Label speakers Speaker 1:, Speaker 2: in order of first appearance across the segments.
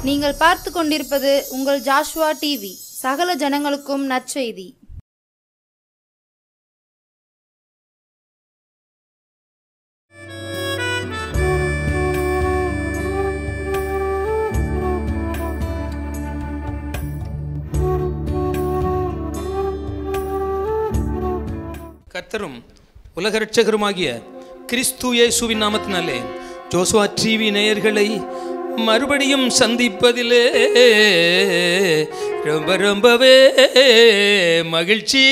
Speaker 1: நீங்கள் பார்த்து கொண்டிருப்பது உங்கள் ஜாஷுவா டிவி. சகல ஜனங்களுக்கும் நற்செய்தி.
Speaker 2: கர்த்தரும் உலக இரட்சகருமாகிய கிறிஸ்து இயேசுவின் நாமத்தினாலே ஜோசுவா டிவி நேயர்களை மறுபடியும் சந்திப்பதிலே ரொம்பவே மகிழ்ச்சி.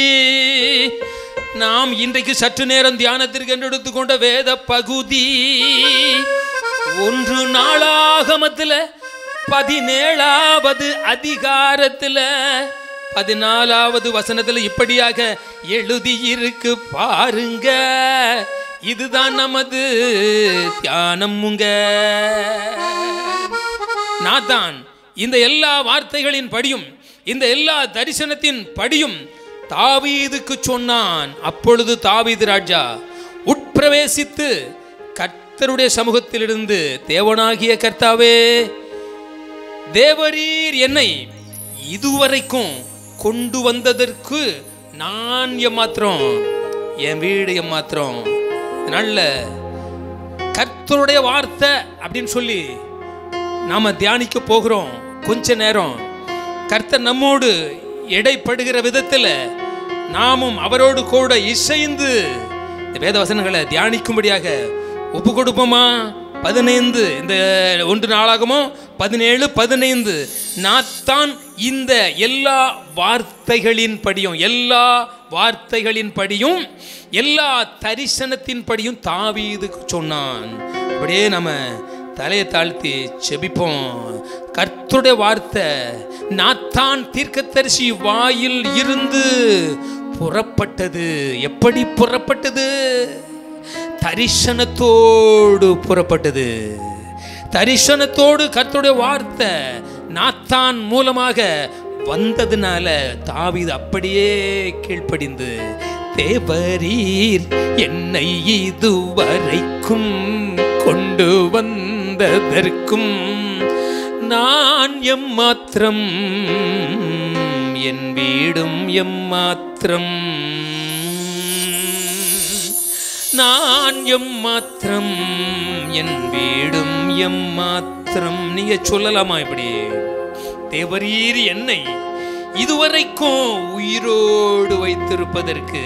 Speaker 2: நாம் இன்றைக்கு சற்று நேரம் தியானத்திற்கு என்று எடுத்துக்கொண்ட வேத பகுதி 1 நாளாகமத்தில் 17வது அதிகாரத்தில் 14வது வசனத்தில் இப்படியாக எழுதியிருக்கு பாருங்க. இதுதான் நமது தியானமுங்க. நாத்தான் இந்த எல்லா வார்த்தைகளின் படியும் இந்த எல்லா தரிசனத்தின் படியும் தாவீதுக்கு சொன்னான். அப்பொழுது தாவீது ராஜா உட்பிரவேசித்து கர்த்தருடைய சமூகத்திலிருந்து, தேவனாகிய கர்த்தாவே, தேவரீர் என்னை இதுவரைக்கும் கொண்டு வந்ததற்கு நான் எம்மாத்திரம், என் வீடு எம்மாத்திரம். நல்ல கர்த்தருடைய வார்த்தை அப்படின்னு சொல்லி நாம தியானிக்க போகிறோம். கொஞ்ச நேரம் கர்த்தர் நம்மோடு எடைப்படுகிற விதத்தில் நாமும் அவரோடு கூட இசைந்து வேத வசனங்களை தியானிக்கும்படியாக ஒப்பு கொடுப்போமா? 15 இந்த 1 நாளாகமோ 17, 15 நாத்தான் இந்த எல்லா வார்த்தைகளின் படியும் எல்லா தரிசனத்தின் படியும் தாவீதுக்கு சொன்னான். அப்படியே நம்ம தலையை தாழ்த்தி செபிப்போம். கர்த்தருடைய வார்த்தை நாத்தான் தீர்க்கதரிசி வாயில் இருந்து புறப்பட்டது. எப்படி புறப்பட்டது? தரிசனத்தோடு புறப்பட்டது. தரிசனத்தோடு கர்த்தருடைய வார்த்தை நாத்தான் மூலமாக வந்ததுனால தாவீது அப்படியே கீழ்ப்படிந்து, தேவரீர் என்னை இதுவரைக்கும் கொண்டு வந்ததற்கும் நான் எம்மாத்திரம், என் வீடும் எம்மாத்திரம், நான் எம்மாத்திரம், என் வீடும் எம்மாத்திரம். நீங்க சொல்லலாமா இப்படி? தேவரீர் என்னை இதுவரைக்கும் உயிரோடு வைத்திருப்பதற்கு,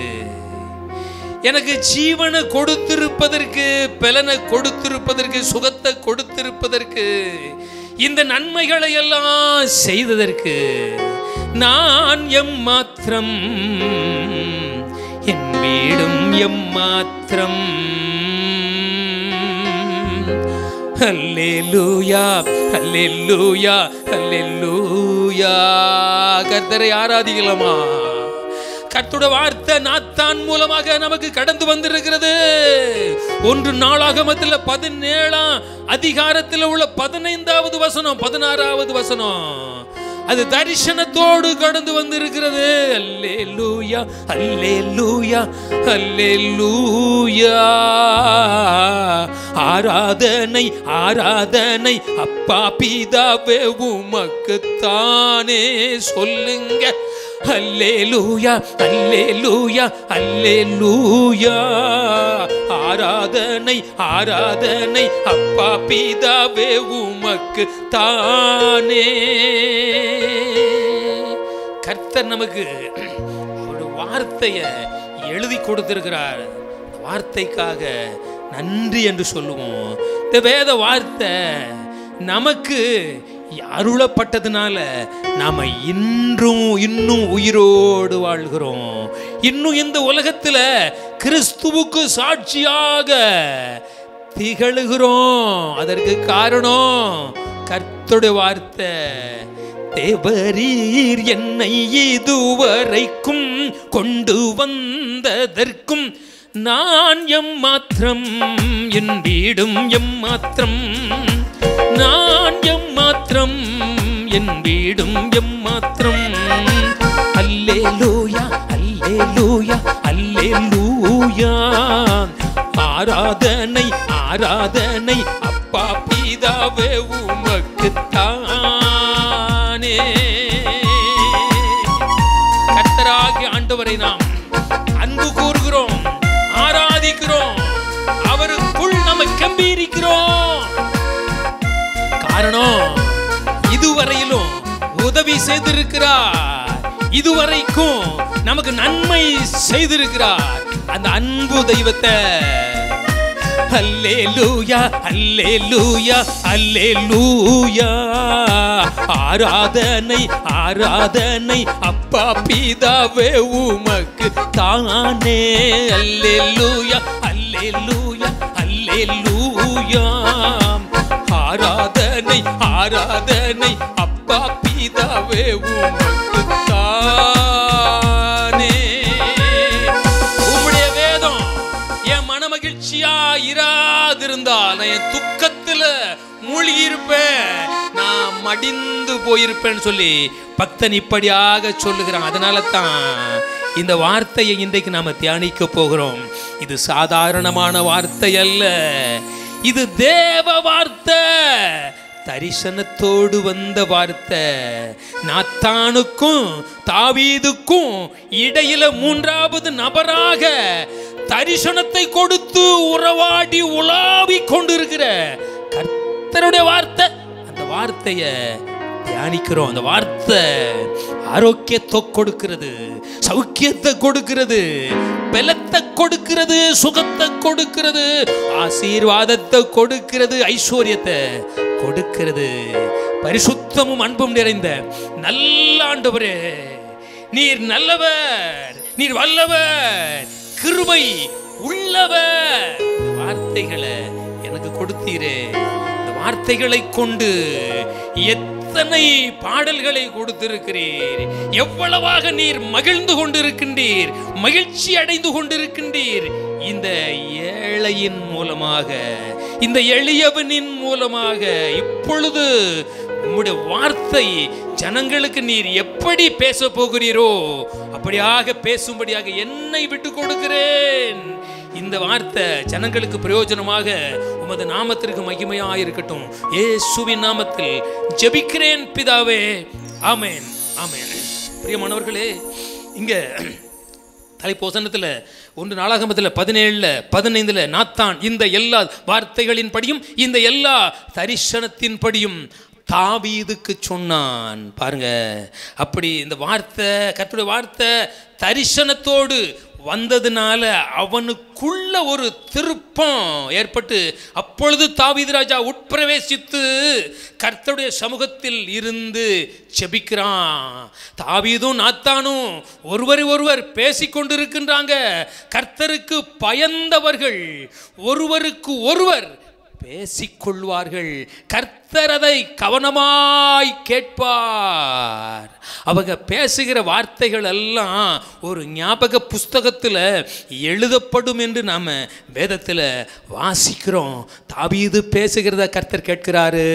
Speaker 2: எனக்கு ஜீவனை கொடுத்திருப்பதற்கு, பலனை கொடுத்திருப்பதற்கு, சுகத்தை கொடுத்திருப்பதற்கு, இந்த நன்மைகளை எல்லாம் செய்ததற்கு நான் எம்மாத்திரம், என் வீடும் எம்மாத்திரம். அல்லேலூயா, அல்லேலூயா, அல்லேலூயா. கர்த்தரை ஆராதிக்கலாமா? கர்த்தருடைய வார்த்தை நாத்தான் மூலமாக நமக்கு கடந்து வந்திருக்கிறது. 1 நாளாகமத்தில் 17ஆம் அதிகாரத்தில் உள்ள 15வது வசனம், 16வது வசனம், அது தரிசனத்தோடு கடந்து வந்திருக்கிறது. அல்லேலூயா, அல்லேலூயா, அல்லேலூயா. ஆராதனை, ஆராதனை அப்பா பிதாவே உமக்குத்தானே சொல்லுங்க. அல்லேலூயா, அல்லேலூயா, அல்லேலூயா. ஆராதனை, ஆராதனை அப்பா பிதாவே உமக்கு தானே. கர்த்தர் நமக்கு ஒரு வார்த்தையை எழுதி கொடுத்திருக்கிறார். வார்த்தைக்காக நன்றி என்று சொல்லுவோம். இந்த வேத வார்த்தை நமக்கு அருளப்பட்டதுனால நாம இன்னும் உயிரோடு வாழ்கிறோம். இன்னும் இந்த உலகத்தில் கிறிஸ்துவுக்கு சாட்சியாக திகழுகிறோம். அதற்கு காரணம் கர்த்தருடைய வார்த்தை. தேவரீர் என்னை இதுவரைக்கும் கொண்டு வந்ததற்கும் நான் எம்மாத்திரம், என் வீடும் எம்மாத்திரம், நான் எம்மாத்திரம், என் வீடும் எம்மாத்திரம். அல்லேலூயா, அல்லேலூயா, அல்லேலூயா. ஆராதனை, ஆராதனை அப்பா பிதாவே உமக்குத்தானே. கர்த்தராகிய ஆண்டவரை நாம் அன்பு கூறுகிறோம், ஆராதிக்கிறோம், அவருக்குள் நம்ம கம்பீரிக்கிறோம். காரணம், இதுவரையிலும் உதவி செய்திருக்கிறார், இதுவரைக்கும் நமக்கு நன்மை செய்திருக்கிறார். அந்த அன்பு தெய்வத்தை அல்லேலூயா அல்லேலூயா அல்லேலூயா, ஆராதனை ஆராதனை அப்பா பிதாவே உமக்கு தானே. அல்லேலூயா அல்லேலூயா அல்லேலூயா, ஆராதனை ஆராதனை அப்பா பிதாவே உமக்கு தானே. உம்முடைய வேதம் என் மன மகிழ்ச்சியா இராதிருந்தால் நான் என் துக்கத்துல மூழ்கி இருப்பேன், நான் மடிந்து போயிருப்பேன்னு சொல்லி பக்தன் இப்படியாக சொல்லுகிறான். அதனால தான் இந்த வார்த்தையை இன்றைக்கு நாம தியானிக்க போகிறோம். இது சாதாரணமான வார்த்தை அல்ல, இது தேவ வார்த்தை, தரிசனத்தோடு வந்த வார்த்தை. நாத்தானுக்கும் தாவீதுக்கும் இடையில மூன்றாவது நபராக தரிசனத்தை கொடுத்து உறவாடி உலாவி கொண்டிருக்கிற கர்த்தருடைய வார்த்தை. அந்த வார்த்தையை தியானிக்கிறோம். அந்த வார்த்தை ஆரோக்கியத்தை கொடுக்கிறது, சௌக்கியத்தை கொடுக்கிறது, பலத்தை கொடுக்கிறது, சுகத்தை கொடுக்கிறது, ஆசீர்வாதத்தை கொடுக்கிறது, ஐஸ்வர்யத்தை கொடுக்கிறது. பரிசுத்தமும் அன்பும் நிறைந்த நல்ல ஆண்டவரே, நீர் நல்லவர், நீர் வல்லவர், கிருபை உள்ளவர். இந்த வார்த்தைகளை எனக்கு கொடுத்தீரே, இந்த வார்த்தைகளை கொண்டு எத்தனை பாடல்களை கொடுத்திருக்கிறீர், எவ்வளவாக நீர் மகிழ்ந்து கொண்டிருக்கின்றீர், மகிழ்ச்சி அடைந்து கொண்டிருக்கின்றீர். இந்த ஏழையின் மூலமாக, இந்த எளியவனின் மூலமாக இப்பொழுது உம்முடைய வார்த்தை ஜனங்களுக்கு நீர் எப்படி பேச போகிறீரோ அப்படியாக பேசும்படியாக என்னை விட்டு கொடுக்கிறேன். இந்த வார்த்தை ஜனங்களுக்கு பிரயோஜனமாக உமது நாமத்திற்கு மகிமையாக இருக்கட்டும். இயேசுவின் நாமத்தில் ஜெபிக்கிறேன் பிதாவே, ஆமென் ஆமென். பிரியமானவர்களே, இங்க தலைப்போசனத்தில் 1 நாளாகமத்தில் 17-15 நாத்தான் இந்த எல்லா வார்த்தைகளின் படியும் இந்த எல்லா தரிசனத்தின் படியும் தாவீதுக்கு சொன்னான். பாருங்க, அப்படி இந்த வார்த்தை, கர்த்தருடைய வார்த்தை தரிசனத்தோடு வந்ததுனால அவனுக்குள்ள ஒரு திருப்பம் ஏற்பட்டு அப்பொழுது தாவீது ராஜா உட்பிரவேசித்து கர்த்தருடைய சமூகத்தில் இருந்து ஜெபிக்கிறான். தாவீதும் நாத்தானும் ஒருவர் பேசிக்கொண்டிருக்கின்றாங்க. கர்த்தருக்கு பயந்தவர்கள் ஒருவருக்கு ஒருவர் பேசிக்கொள்வார்கள். கர்த்தர் அதை கவனமாய் கேட்பார். அவங்க பேசுகிற வார்த்தைகள் எல்லாம் ஒரு ஞாபக புஸ்தகத்தில் எழுதப்படும் என்று நாம் வேதத்தில் வாசிக்கிறோம். தாவீது பேசுகிறத கர்த்தர் கேட்கிறாரு,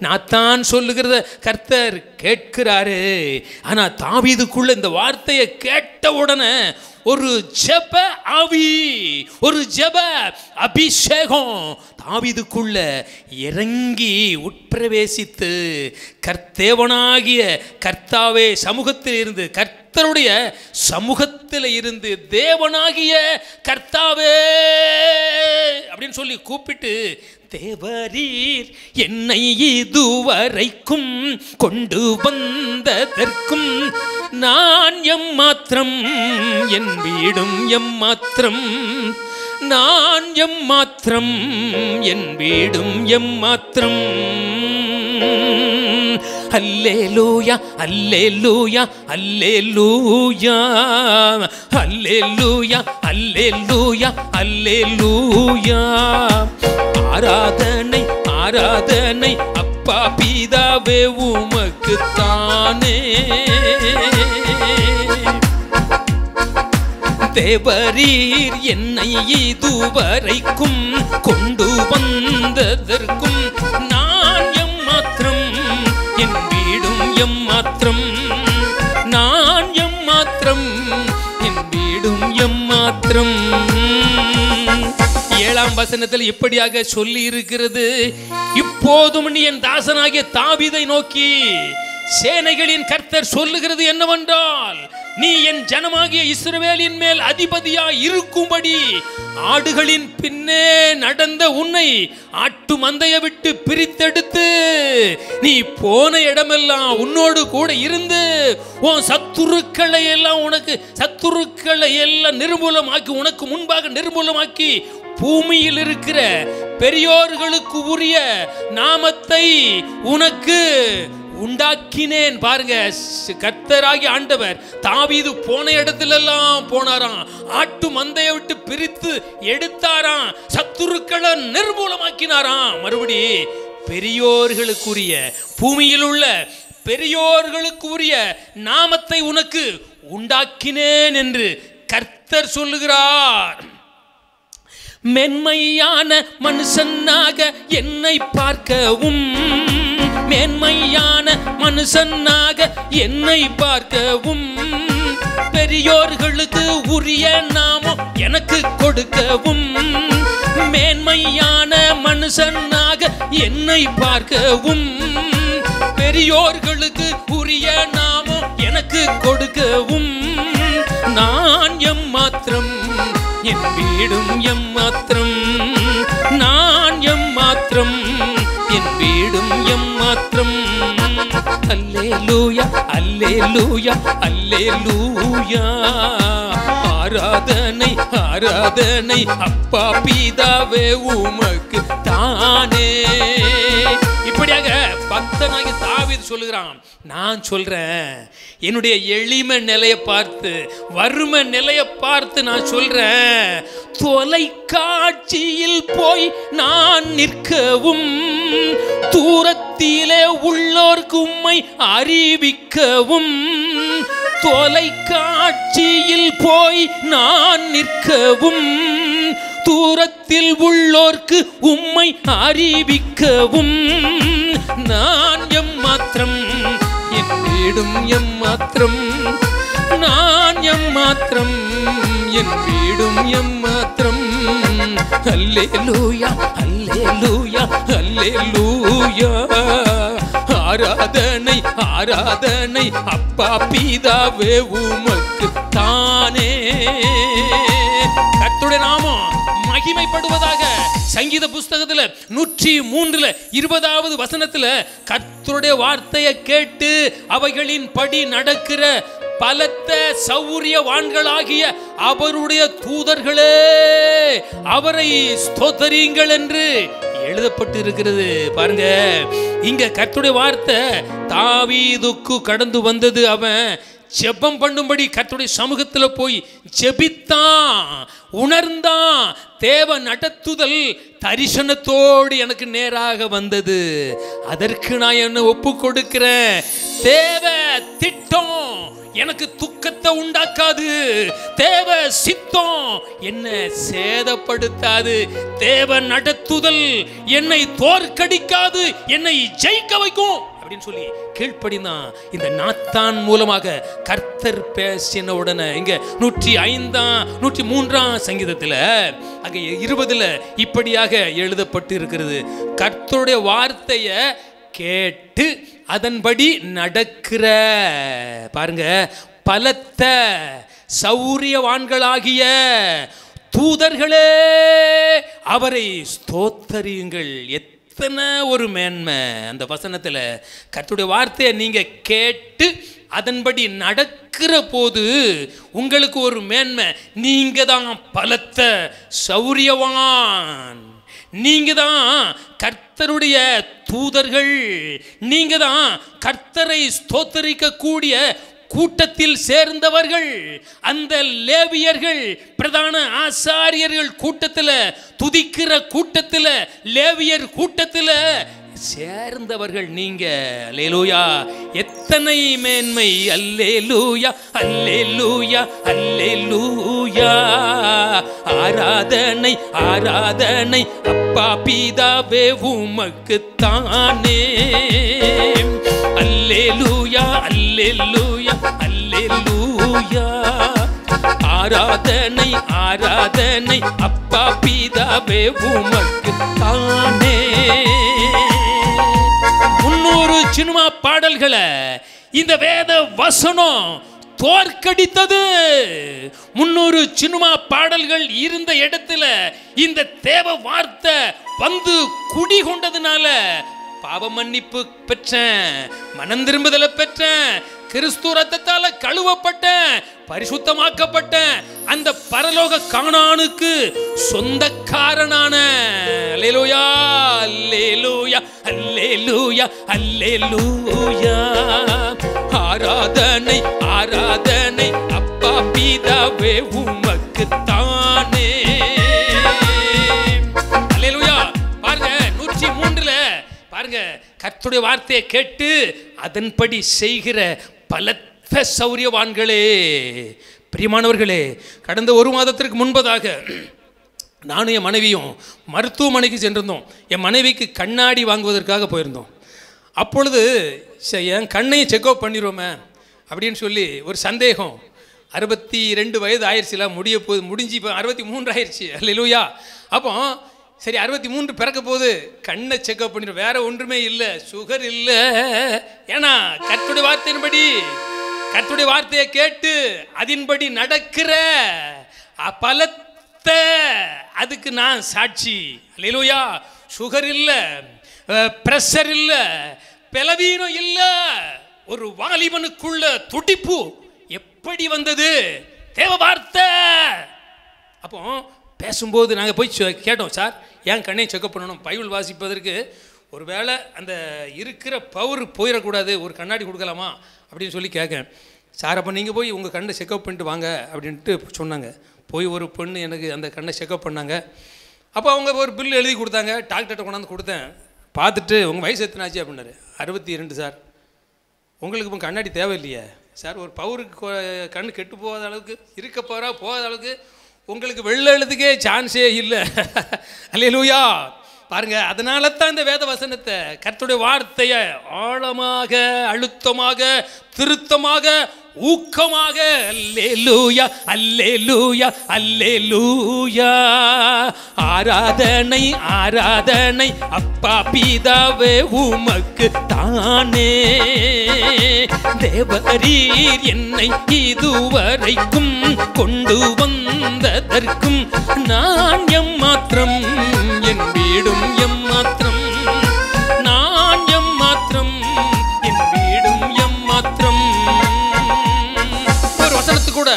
Speaker 2: நாத்தான் சொல்லுகிறத கர்த்தர் கேட்கிறாரு. ஆனால் தாவீதுக்குள்ள இந்த வார்த்தையை கேட்ட உடனே ஒரு ஜெப ஆவி, ஒரு ஜெப அபிஷேகம் தாவீதுக்குள்ள இறங்கி உட்பிரவேசித்து கர்த்தேவனாகிய கர்த்தாவே சமூகத்தில் இருந்து, கர்த்தருடைய சமூகத்தில் இருந்து தேவனாகிய கர்த்தாவே அப்படின்னு சொல்லி கூப்பிட்டு, தேவரீர் என்னை இதுவரைக்கும் கொண்டு வந்ததற்கும் நான் எம்மாத்திரம், என் வீடும் எம்மாத்திரம், நான் எம்மாத்திரம், என் வீடும் எம்மாத்திரம். அல்லேலூயா அல்லேலூயா அல்லேலூயா அல்லேலூயா அல்லேலூயா அல்லேலூயா, ஆராதனை ஆராதனை அப்பா பிதாவே உமக்கு தானே. தேவரீர் என்னை இதுவரைக்கும் கொண்டு வந்ததற்கும் நான் எம்மாத்திரம், என் வீடும் எம்மாத்திரம், நான் எம்மாத்திரம், என் வீடும் எம்மாத்திரம். 7ஆம் வசனத்தில் இப்படியாக சொல்லி இருக்கிறது, இப்போதும் நீ என் தாசனாகிய தாவீதை நோக்கி சேனைகளின் கர்த்தர் சொல்லுகிறது என்னவென்றால், நீ என் ஜனமாகிய இஸ்ரவேலின் மேல் அதிபதியாய் இருக்கும்படி ஆடுகளின் பின்னே நடந்த உன்னை ஆட்டு மந்தையை விட்டு பிரித்தெடுத்து நீ போன இடமெல்லாம் உன்னோடு கூட இருந்து உன் சத்துருக்களை எல்லாம் நிர்மூலமாக்கி, உனக்கு முன்பாக நிர்மூலமாக்கி பூமியில் இருக்கிற பெரியோர்களுக்கு உரிய நாமத்தை உனக்கு உண்டாக்கினேன். பாருங்க, கர்த்தராகிய ஆண்டவர் தாவீது போன இடத்திலெல்லாம் போனாராம், ஆட்டு மந்தையை விட்டு பிரித்து எடுத்தாராம், சத்துருக்களை நிர்மூலமாக்கினாராம். மறுபடி பெரியோர்களுக்குரிய, பூமியில் உள்ள பெரியோர்களுக்குரிய நாமத்தை உனக்கு உண்டாக்கினேன் என்று கர்த்தர் சொல்லுகிறார். மென்மையான மனுஷனாக என்னை பார்க்கவும், மேன்மையான மனுஷனாக என்னை பார்க்கவும், பெரியோர்களுக்கு உரிய நாமம் எனக்கு கொடுக்கவும், மேன்மையான மனுஷனாக என்னை பார்க்கவும், பெரியோர்களுக்கு உரிய நாமம் எனக்கு கொடுக்கவும், நான் எம்மாத்திரம் என் வீடும் எம்மாத்திரம், நான் எம்மாத்திரம் என் வீடும் எம்மாத்திரம். அல்லேலூயா அல்லேலூயா அல்லேலூயா, ஆராதனை ஆராதனை அப்பா பிதாவே உமக்கு தானே. இப்படியாக பக்தனாகிய தாவீது சொல்லுகிறான், நான் சொல்றேன் என்னுடைய எளிமை நிலையை பார்த்து, வறுமை நிலையை பார்த்து நான் சொல்றேன், தொலைக்காட்சியில் போய் நான் நிற்கவும், தூரத்திலே உள்ளோர்க்கு உம்மை அறிவிக்கவும், தொலைக்காட்சியில் போய் நான் நிற்கவும், தூரத்தில் உள்ளோர்க்கு உம்மை அறிவிக்கவும், நான் எம்மாத்திரம் என் வீடும் எம்மாத்திரம், நான் எம்மாத்திரம் என் வீடும் எம்மாத்திரம். அல்லேலூயா அல்லேலூயா அல்லேலூயா, ஆராதனை ஆராதனை அப்பா பிதாவே உமக்கு தானே. கர்த்தருடைய நாமம் மகிமைப்படுவதாக. சங்கீத புஸ்தகத்தில் 103:20 வசனத்தில் கர்த்தருடைய வார்த்தையை கேட்டு அவைகளின் படி நடக்கிற பலத்த சௌரியவான்களாகிய அவருடைய தூதர்களே அவரை ஸ்தோத்தரியுங்கள் என்று எழுதப்பட்டு இருக்கிறது. பாருங்க, இங்க கர்த்தருடைய வார்த்தை தாவீதுக்கு கடந்து வந்தது. அவன் ஜெபம் பண்ணும்படி கர்த்தருடைய சமூகத்தில் போய் ஜெபித்தான், உணர்ந்தான். தேவ நடத்துதல் தரிசனத்தோடு எனக்கு நேராக வந்தது. அதற்கு நான் என்ன ஒப்பு கொடுக்கிறேன். தேவ திட்டம் எனக்கு துக்கத்தை உண்டாக்காது, தேவ சித்தம் என்னை சேதப்படுத்தாது, தேவ நடத்துதல் என்னை தோற்கடிக்காது, என்னை ஜெயிக்க வைக்கும் அப்படின்னு சொல்லி கீழ்ப்படிதான். இந்த நாத்தான் மூலமாக கர்த்தர் பேசின உடனே இங்க 103 சங்கீதத்தில் அங்க 20 இப்படியாக எழுதப்பட்டு இருக்கிறது, கர்த்தருடைய வார்த்தையை கேட்டு அதன்படி நடக்கிற, பாருங்க, பலத்த சௌரியவான்களாகிய தூதர்களே அவரை ஸ்தோத்தரியுங்கள். எத்தனை ஒரு மேன்மை அந்த வசனத்தில். கர்த்தருடைய வார்த்தையை நீங்க கேட்டு அதன்படி நடக்கிற போது உங்களுக்கு ஒரு மேன்மை. நீங்க தான் பலத்த சௌரியவான், நீங்க தான் கர்த்தருடைய தூதர்கள், நீங்க தான் கர்த்தரை ஸ்தோத்தரிக்க கூடிய கூட்டத்தில் சேர்ந்தவர்கள். அந்த லேவியர்கள் பிரதான ஆசாரியர்கள் கூட்டத்தில், துதிக்கிற கூட்டத்தில், லேவியர் கூட்டத்தில் சேர்ந்தவர்கள் நீங்க. அல்லேலூயா, எத்தனை மேன்மை. அல்லேலூயா அல்லேலூயா அல்லேலூயா, ஆராதனை ஆராதனை அப்பா பிதாவே உமக்கு தானே. அல்லேலூயா அல்லேலூயா அல்லேலூயா, ஆராதனை ஆராதனை அப்பா பிதாவே உமக்கு தானே. 300 சினிமா பாடல்களை இந்த வேத வசனம் தோற்கடித்தது. 300 சினிமா பாடல்கள் இருந்த இடத்துல இந்த தேவ வார்த்தை வந்து குடி கொண்டதுனால பாவ மன்னிப்பு பெற்றேன், மனம் திரும்புதலை பெற்றேன், கிறிஸ்து ரத்தத்தால கழுவப்பட்டேன், பரிசுத்தமாக்கப்பட்டேன், அந்த பரலோக கானானுக்கு சொந்தக்காரனான. அல்லேலூயா அல்லேலூயா அல்லேலூயா அல்லேலூயா. ஆராதனை ஆராதனை அப்பா பிதாவே உமக்கு தானே. அல்லேலூயா. பாருங்க 103 பாருங்க, கர்த்தருடைய வார்த்தையை கேட்டு அதன்படி செய்கிற பலத்த சௌரியவான்களே. பிரியமானவர்களே, கடந்த 1 மாதத்திற்கு முன்பதாக நானும் என் மனைவியும் மருத்துவமனைக்கு சென்றிருந்தோம். என் மனைவிக்கு கண்ணாடி வாங்குவதற்காக போயிருந்தோம். அப்பொழுது என் கண்ணையும் செக்அப் பண்ணிடுவோமே அப்படின்னு சொல்லி ஒரு சந்தேகம். 62 வயது ஆயிடுச்சுல, முடிஞ்சு இப்போ 63 ஆயிடுச்சு. அல்லேலூயா. அப்போ சரி 63 பிறக்க போது கண்ணை செக்அப் பண்ணிடும், வேற ஒன்றுமே இல்லை, சுகர் இல்லை. ஏன்னா கர்த்தருடைய வார்த்தையின்படி, கர்த்தருடைய வார்த்தையை கேட்டு அதன்படி நடக்கிற பலத்த அதுக்கு நான் சாட்சி. அல்லேலூயா. சுகர் இல்லை, பிரஷர் இல்லை, பலவீனம் இல்லை. ஒரு வாலிபனுக்குள்ள துடிப்பு எப்படி வந்தது? தேவ வார்த்தை. அப்போ பேசும்போது நாங்கள் போய் கேட்டோம், சார் ஏன் கண்ணையை செக்அப் பண்ணணும்? பைபிள் வாசிப்பதற்கு ஒரு வேளை அந்த இருக்கிற பவர் போயிடக்கூடாது, ஒரு கண்ணாடி கொடுக்கலாமா அப்படின்னு சொல்லி கேட்கேன். சார் அப்போ நீங்கள் போய் உங்கள் கண்ணை செக்அப் பண்ணிட்டு வாங்க அப்படின்ட்டு சொன்னாங்க. போய் ஒரு பொண்ணு எனக்கு அந்த கண்ணை செக்அப் பண்ணாங்க. அப்போ அவங்க ஒரு பில் எழுதி கொடுத்தாங்க. டாக்டர்கிட்ட கொண்டாந்து கொடுத்தேன். பார்த்துட்டு உங்கள் வயசு எத்தனாச்சு அப்படின்னாரு. 62 சார். உங்களுக்கு இப்போ கண்ணாடி தேவையில்லையே சார்? ஒரு பவருக்கு கண் கெட்டு போகாத அளவுக்கு, இருக்க போகிறா போகாத அளவுக்கு உங்களுக்கு வெள்ளை எழுதுக்கே சான்ஸே இல்லை. அல்லேலூயா. பாருங்க, அதனால தான் இந்த வேத வசனத்தை, கர்த்தருடைய வார்த்தையை ஆழமாக, அழுத்தமாக, திருத்தமாக, ஊக்கமாக அல்லேலூயா அல்லேலூயா அல்லேலூயா. ஆராதனை ஆராதனை அப்பா பிதாவே உமக்கு தானே. தேவரீர் என்னை இதுவரைக்கும் கொண்டு வந்ததற்கும் நான் எம்மாத்திரம், என் வீடும் எம்மாத்திரம், நான் எம்மாத்திரம், என் வீடும் எம்மாத்திரம். ஒரு வசனத்து கூட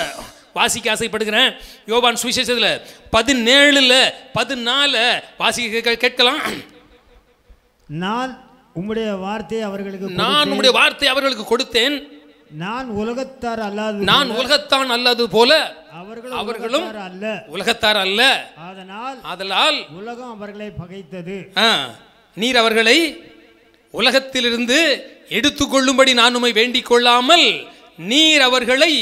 Speaker 2: வாசிக்க ஆசைப்படுகிறேன். யோவான் சுவிசேஷத்தில் 17:14 வாசிக்க கேட்கலாம்.
Speaker 3: நான் உம்முடைய வார்த்தையை அவர்களுக்கு கொடுத்தேன். நான் உலகத்தான் அல்லாது போல அவர்களும் உலகத்தார் அல்ல. ஆதலால் உலகம் அவர்களை பகைத்தது.
Speaker 2: நீர் அவர்களை உலகத்திலிருந்து எடுத்துக்கொள்ளும்படி நான் உம்மை வேண்டிக் கொள்ளாமல், நீர் அவர்களை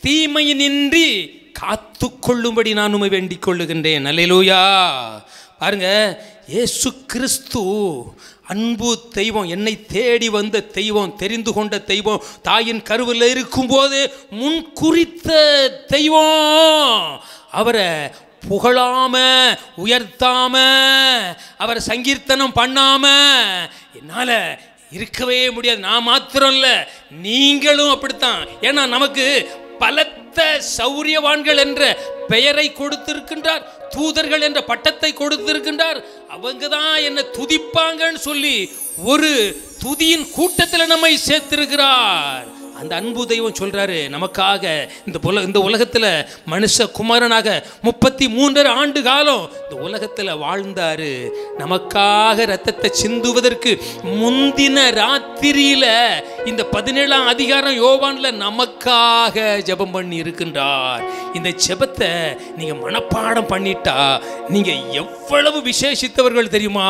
Speaker 2: தீமையினின்றி காத்து கொள்ளும்படி நான் உம்மை வேண்டிக் கொள்ளுகின்றேன். அல்லேலூயா. பாருங்க, இயேசு கிறிஸ்து அன்பு தெய்வம், என்னை தேடி வந்த தெய்வம், தெரிந்து கொண்ட தெய்வம், தாயின் கருவில் இருக்கும்போது முன் குறித்த தெய்வம். அவரை புகழாம, உயர்த்தாம, அவரை சங்கீர்த்தனம் பண்ணாம என்னால இருக்கவே முடியாது. நான் மாத்திரம் இல்லை, நீங்களும் அப்படித்தான். ஏன்னா நமக்கு பலத்த சௌரியவான்கள் என்ற பெயரை கொடுத்திருக்கின்றார், தூதர்கள் என்ற பட்டத்தை கொடுத்திருக்கின்றார். அவங்க தான் என்ன துதிப்பாங்கன்னு சொல்லி ஒரு துதியின் கூட்டத்தில் நம்மை சேர்த்திருக்கிறார். அந்த அன்பு தெய்வம் சொல்றாரு, நமக்காக இந்த உலகத்தில் மனுஷ குமாரனாக 33 ஆண்டு காலம் இந்த உலகத்தில் வாழ்ந்தாரு. நமக்காக ரத்தத்தை சிந்துவதற்கு முந்தின ராத்திரியில இந்த 17ஆம் அதிகாரம் யோவான்ல நமக்காக ஜெபம் பண்ணி இருக்கின்றார். இந்த ஜெபத்தை நீங்க மனப்பாடம் பண்ணிட்டா நீங்க எவ்வளவு விசேஷித்தவர்கள் தெரியுமா?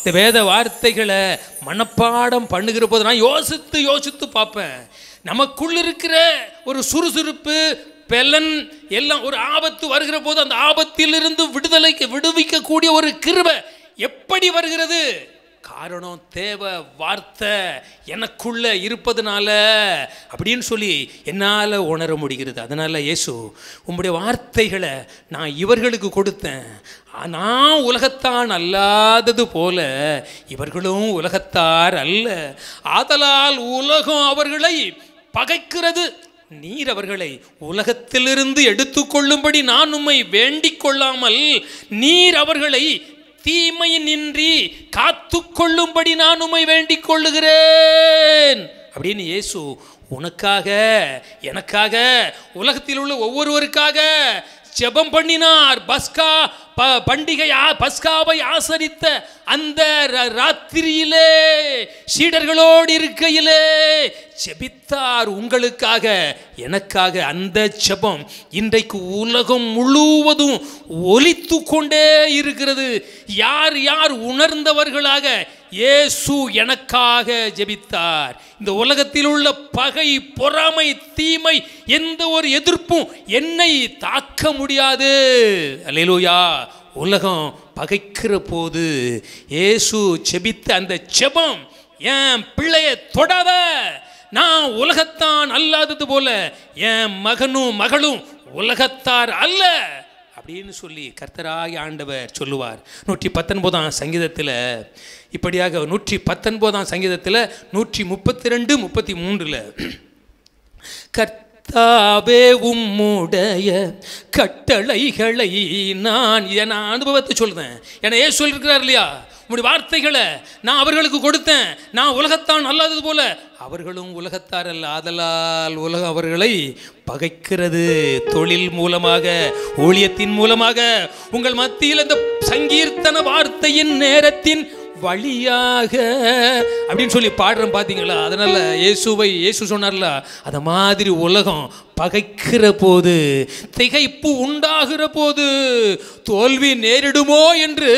Speaker 2: இந்த வேத வார்த்தைகளை மனப்பாடம் பண்ணுகிற போது நான் யோசித்து பார்ப்பேன். நமக்குள்ள இருக்கிற ஒரு சுறுசுறுப்பு, பெலன் எல்லாம் ஒரு ஆபத்து வருகிற போது அந்த ஆபத்திலிருந்து விடுவிக்கக்கூடிய ஒரு கிருபை எப்படி வருகிறது? காரணம் தேவ வார்த்தை எனக்குள்ள இருப்பதுனால அப்படின்னு சொல்லி என்னால் உணர முடிகிறது. அதனால் இயேசு உம்முடைய வார்த்தைகளை நான் இவர்களுக்கு கொடுத்தேன், நான் உலகத்தான் அல்லாதது போல இவர்களும் உலகத்தார் அல்ல, ஆதலால் உலகம் அவர்களை பகைக்கிறது, நீர் அவர்களை உலகத்திலிருந்து எடுத்துக்கொள்ளும்படி நான் உம்மை வேண்டிக் கொள்ளாமல் நீர் அவர்களை தீமையின்றி காத்து கொள்ளும்படி நான் உம்மை வேண்டிக் கொள்ளுகிறேன் அப்படின்னு இயேசு உனக்காக எனக்காக உலகத்தில் உள்ள ஒவ்வொருவருக்காக ஜெபம் பண்ணினார். பஸ்காவை ஆசரித்த அந்த ராத்திரியிலே சீடர்களோடு இருக்கையிலே ஜெபித்தார் உங்களுக்காக எனக்காக. அந்த ஜெபம் இன்றைக்கு உலகம் முழுவதும் ஒலித்து கொண்டே இருக்கிறது. யார் யார் உணர்ந்தவர்களாக இயேசு எனக்காக ஜெபித்தார். இந்த உலகத்தில் உள்ள பகை, பொறாமை, தீமை, எந்த ஒரு எதிர்ப்பும் என்னை தாக்க முடியாது. அல்லேலூயா. உலகம் பகைக்கிற போது இயேசு ஜெபித்த அந்த ஜெபம், என் பிள்ளையை தொடாத, நான் உலகத்தான் அல்லாதது போல என் மகனும் மகளும் உலகத்தார் அல்ல அப்படின்னு சொல்லி கர்த்தராகிய ஆண்டவர் சொல்லுவார். 119ஆம் சங்கீதத்தில் இப்படியாக 119ஆம் சங்கீதத்தில் 132, 33 கர்த்தாவே உம்முடைய கட்டளைகளை நான் என் அனுபவத்தை சொல்றேன். ஏன்னா ஏன் சொல்லியிருக்கிறார் இல்லையா, உம்முடைய வார்த்தைகளை நான் அவர்களுக்கு கொடுத்தேன், நான் உலகத்தான் அல்லாதது போல அவர்களும் உலகத்தார் அல்ல, ஆதலால் உலகம் அவர்களை பகைக்கிறது. தொழில் மூலமாக, ஊழியத்தின் மூலமாக, உங்கள் மத்தியில் இந்த சங்கீர்த்தன வார்த்தையின் நேரத்தின் வழியாக அப்படின்னு சொல்லி பாடுறோம் பார்த்தீங்களா. அதனால இயேசு சொன்னார்ல, அத மாதிரி உலகம் பகைக்கிற போது, திகைப்பு உண்டாகிற போது, தோல்வி நேரிடுமோ என்று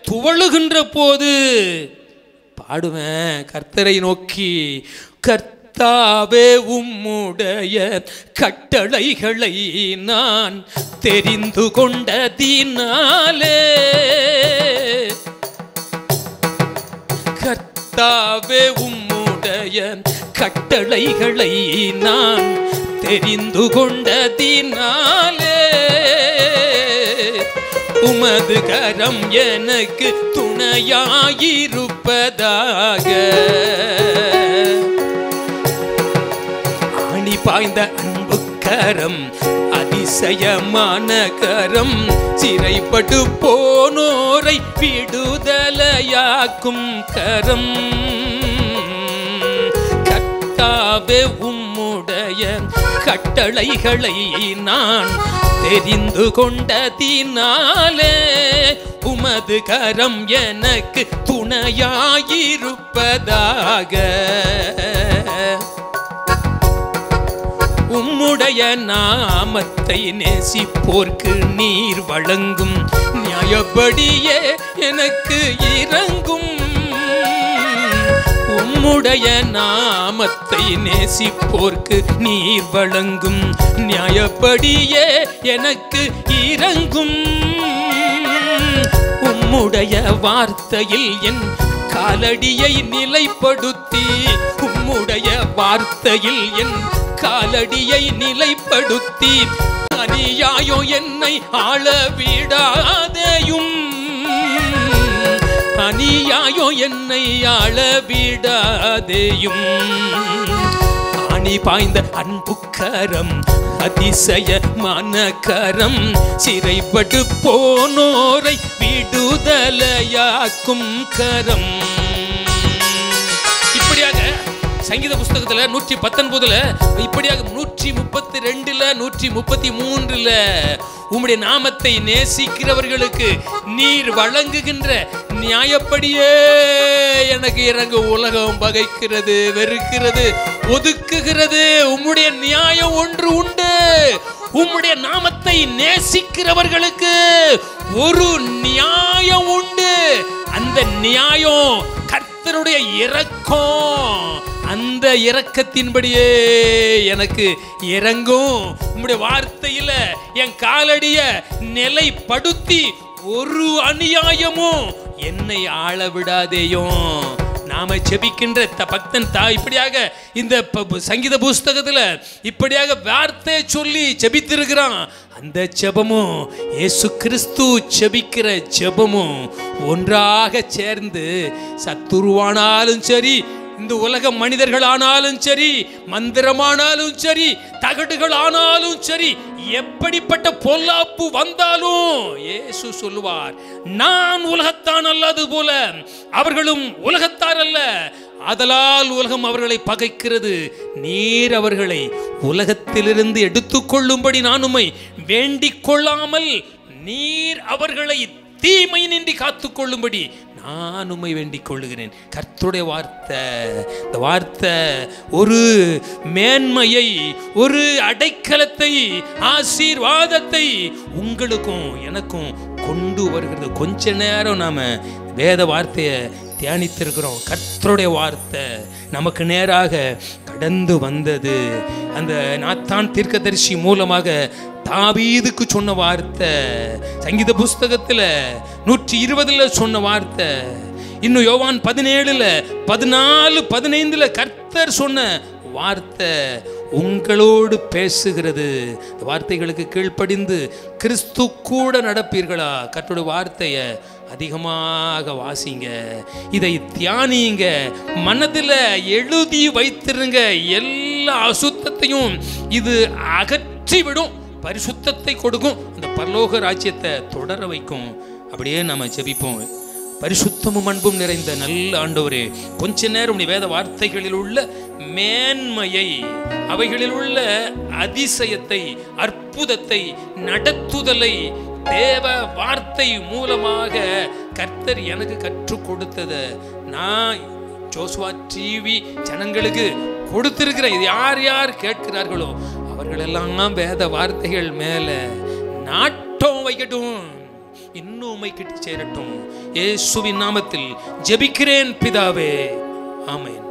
Speaker 2: துவழுகின்ற போது பாடுவேன் கர்த்தரை நோக்கி, கர்த்தாவே உம்முடைய கட்டளைகளை நான் தெரிந்து கொண்டதினாலே, கர்த்தாவே உம்முடைய கட்டளைகளை நான் தெரிந்து கொண்டதினாலே, உமது கரம் எனக்கு துணையாயிருப்பதாக, ஆணி பாய்ந்த அன்பு கரம், அதிசயமான கரம், சிறைப்பட்டு போனோரை விடுதலையாக்கும் கரம், கர்த்தாவே உம்முடைய கட்டளைகளை நான் தெரிந்து கொண்டதினாலே, உமது கரம் எனக்கு துணையாயிருப்பதாக, உம்முடைய நாமத்தை நேசிப்போர்க்கு நீர் வழங்கும் நியாயப்படியே எனக்கு இரங்கும், உம்முடைய நாமத்தை நேசிப்போர்க்கு நீர் வழங்கும் நியாயப்படியே எனக்கு இரங்கும், உம்முடைய வார்த்தையில் என் காலடியை நிலைப்படுத்தி, உம்முடைய வார்த்தையில் என் காலடியை நிலைப்படுத்தி, அநியாயோ என்னை ஆளவிடாதேயும், அநியாயோ என்னை ஆளவிடாதேயும், ஆணி பாய்ந்த அன்பு கரம், அதிசயமான கரம், சிறைப்பட்டு போனோரை விடுதலையாக்கும் கரம். இப்படியாக சங்கீத புஸ்தகத்துல 119 இப்படியாக 132 133 உம்முடைய நாமத்தை நேசிக்கிறவர்களுக்கு நீர் வழங்குகின்ற நியாயப்படியே எனக்கு இறங்க உலகம் பகைக்கிறது, வெறுக்கிறது, ஒதுக்குகிறது. உம்முடைய நியாயம் ஒன்று உண்டு. உம்முடைய நாமத்தை நேசிக்கிறவர்களுக்கு ஒரு நியாயம் உண்டு. அந்த நியாயம் கர்த்தருடைய இரக்கம். அந்த இரக்கத்தின்படியே எனக்கு இறங்கும். உம்முடைய வார்த்தையில என் காலடிய நிலைப்படுத்தி ஒரு அநியாயமும் என்னை ஆள விடாதேயும். நாம ஜெபிக்கின்ற பக்தன் இப்படியாக இந்த சங்கீத புஸ்தகத்துல இப்படியாக வார்த்தை சொல்லி ஜெபித்திருக்கிறான். அந்த ஜெபமும் இயேசு கிறிஸ்து ஜெபிக்கிற ஜெபமும் ஒன்றாக சேர்ந்து சத்துருவானாலும் சரி, இந்த உலக மனிதர்கள் ஆனாலும் சரி, மந்திரமானாலும் சரி, தகடுகள் ஆனாலும் சரி, எப்படிப்பட்ட பொல்லாப்பு வந்தாலும் இயேசு சொல்லுவார், நான் உலகத்தான் அல்லது போல அவர்களும் உலகத்தார் அல்ல, ஆதலால் உலகம் அவர்களை பகைக்கிறது, நீர் அவர்களை உலகத்திலிருந்து எடுத்துக்கொள்ளும்படி நான் உம்மை வேண்டிக் கொள்ளாமல் நீர் அவர்களை தீமை நின்று காத்துக்கொள்ளும்படி நான் உம்மை வேண்டிக் கொள்ளுகிறேன். கர்த்தருடைய வார்த்தை, இந்த வார்த்தை ஒரு மேன்மையை, ஒரு அடைக்கலத்தை, ஆசீர்வாதத்தை உங்களுக்கும் எனக்கும் கொண்டு வருகிறது. கொஞ்ச நேரம் நாம வேத வார்த்தையை தியானித்திருக்கிறோம். கர்த்தருடைய வார்த்தை நமக்கு நேராக கடந்து வந்தது. அந்த நாத்தான் தீர்க்கதரிசி மூலமாக தாவீதுக்கு சொன்ன வார்த்தை, சங்கீத புஸ்தகத்துல 120 சொன்ன வார்த்தை, இன்னும் யோவான் 17, 14, 15 கர்த்தர் சொன்ன வார்த்தை உங்களோடு பேசுகிறது. வார்த்தைகளுக்கு கீழ்ப்படிந்து கிறிஸ்து கூட நடப்பீர்களா? கர்த்தருடைய வார்த்தையை அதிகமாக வாசிங்க, இதை தியானிங்க, மனதில் எழுதி வைத்திருங்க. எல்லா அசுத்தத்தையும் இது அகற்றிவிடும், பரிசுத்தத்தை கொடுக்கும், அந்த பரலோக ராஜ்யத்தை தொடர வைக்கும். அப்படியே நம்ம ஜெபிப்போம். பரிசுத்தமும் அன்பும் நிறைந்த நல்ல ஆண்டவரே, கொஞ்ச நேரம் வேத வார்த்தைகளில் உள்ள மேன்மையை, அவைகளில் உள்ள அதிசயத்தை, அற்புதத்தை, நடத்துதலை தேவ வார்த்தை மூலமாக கர்த்தர் எனக்கு கற்றுக் கொடுத்ததை நான் ஜோசுவா டிவி ஜனங்களுக்கு கொடுத்திருக்கிற, இது யார் யார் கேட்கிறார்களோ அவர்களெல்லாம் வேத வார்த்தைகள் மேல நாட்டம் வைக்கட்டும், இன்னும் உம்மை கிட்ட சேரட்டும். இயேசுவின் நாமத்தில் ஜெபிக்கிறேன் பிதாவே, ஆமென்.